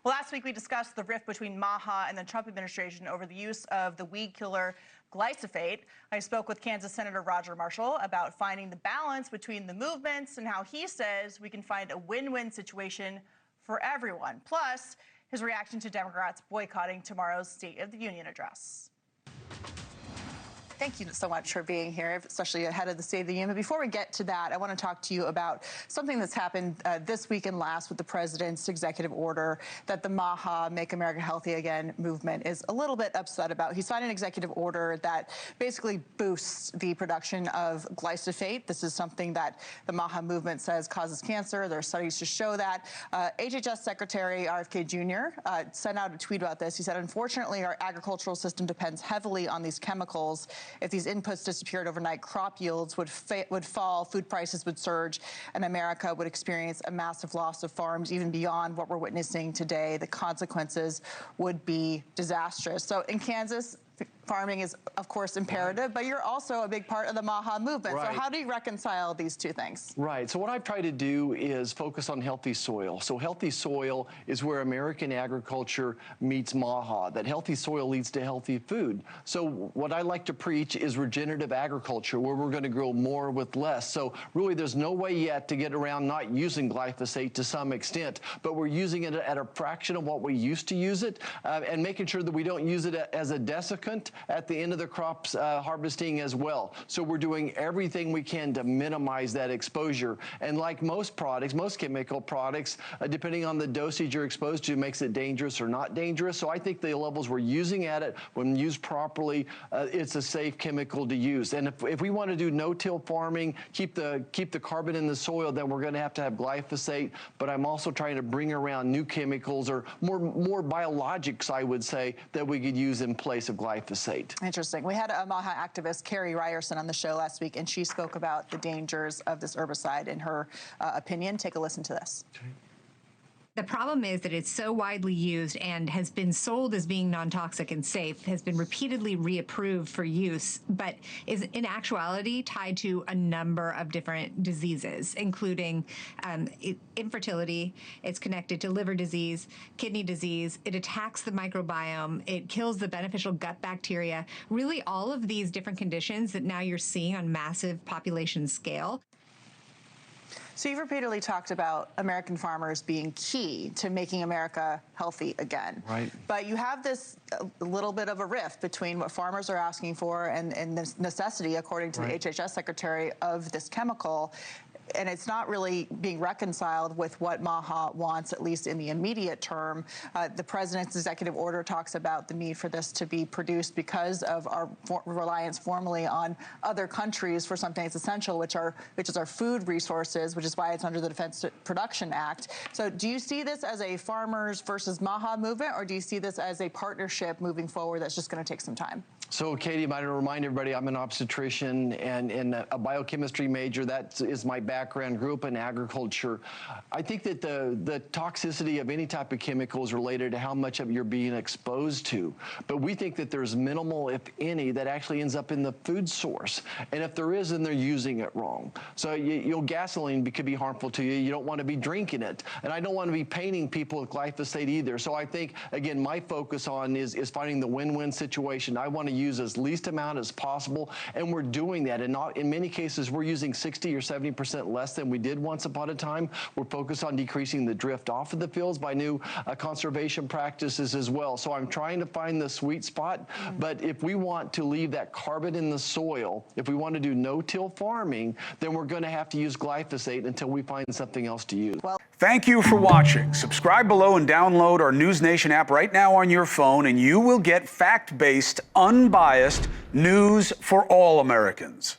Well, last week we discussed the rift between MAHA and the Trump administration over the use of the weed killer glyphosate. I spoke with Kansas Senator Roger Marshall about finding the balance between the movements and how he says we can find a win-win situation for everyone. Plus, his reaction to Democrats boycotting tomorrow's State of the Union address. Thank you so much for being here, especially ahead of the State of the Union. But before we get to that, I want to talk to you about something that's happened this week and last with the president's executive order that the MAHA, Make America Healthy Again movement is a little bit upset about. He signed an executive order that basically boosts the production of glyphosate. This is something that the MAHA movement says causes cancer. There are studies to show that. HHS Secretary RFK Jr. Sent out a tweet about this. He said, unfortunately, our agricultural system depends heavily on these chemicals. If these inputs disappeared overnight, crop yields would fall, food prices would surge, and America would experience a massive loss of farms, even beyond what we're witnessing today. The consequences would be disastrous. So in Kansas, farming is, of course, imperative, but you're also a big part of the MAHA movement. Right. So how do you reconcile these two things? Right. So what I've tried to do is focus on healthy soil. So healthy soil is where American agriculture meets MAHA, that healthy soil leads to healthy food. So what I like to preach is regenerative agriculture, where we're going to grow more with less. So really there's no way yet to get around not using glyphosate to some extent, but we're using it at a fraction of what we used to use it, and making sure that we don't use it as a desiccant at the end of the crops harvesting as well. So we're doing everything we can to minimize that exposure. And like most products, most chemical products, depending on the dosage you're exposed to, makes it dangerous or not dangerous. So I think the levels we're using at it, when used properly, it's a safe chemical to use. And if we want to do no-till farming, keep the carbon in the soil, then we're going to have glyphosate. But I'm also trying to bring around new chemicals or more biologics, I would say, that we could use in place of glyphosate. Interesting. We had a MAHA activist, Carrie Ryerson, on the show last week, and she spoke about the dangers of this herbicide in her opinion. Take a listen to this. Okay. The problem is that it's so widely used and has been sold as being non-toxic and safe, has been repeatedly reapproved for use, but is in actuality tied to a number of different diseases, including infertility. It's connected to liver disease, kidney disease. It attacks the microbiome. It kills the beneficial gut bacteria. Really all of these different conditions that now you're seeing on massive population scale. So you've repeatedly talked about American farmers being key to making America healthy again. Right. But you have this little bit of a rift between what farmers are asking for and the necessity, according to the HHS Secretary, of this chemical. And it's not really being reconciled with what MAHA wants, at least in the immediate term. The president's executive order talks about the need for this to be produced because of our reliance formally on other countries for something that's essential, which is our food resources, which is why it's under the Defense Production Act. So do you see this as a farmers versus MAHA movement, or do you see this as a partnership moving forward that's just going to take some time? So, Katie, I might remind everybody I'm an obstetrician and a biochemistry major. That is my background. Grew up in agriculture. I think that the toxicity of any type of chemical is related to how much of you're being exposed to. But we think that there's minimal, if any, that actually ends up in the food source. And if there is, then they're using it wrong. So gasoline could be harmful to you. You don't want to be drinking it. And I don't want to be painting people with glyphosate either. So I think, again, my focus on is finding the win-win situation. I want to use as least amount as possible, and we're doing that. And in many cases, we're using 60 or 70% less than we did once upon a time. We're focused on decreasing the drift off of the fields by new conservation practices as well. So I'm trying to find the sweet spot. But if we want to leave that carbon in the soil, if we want to do no-till farming, then we're going to have to use glyphosate until we find something else to use. Well, thank you for watching. Subscribe below and download our NewsNation app right now on your phone, and you will get fact-based, unbiased news for all Americans.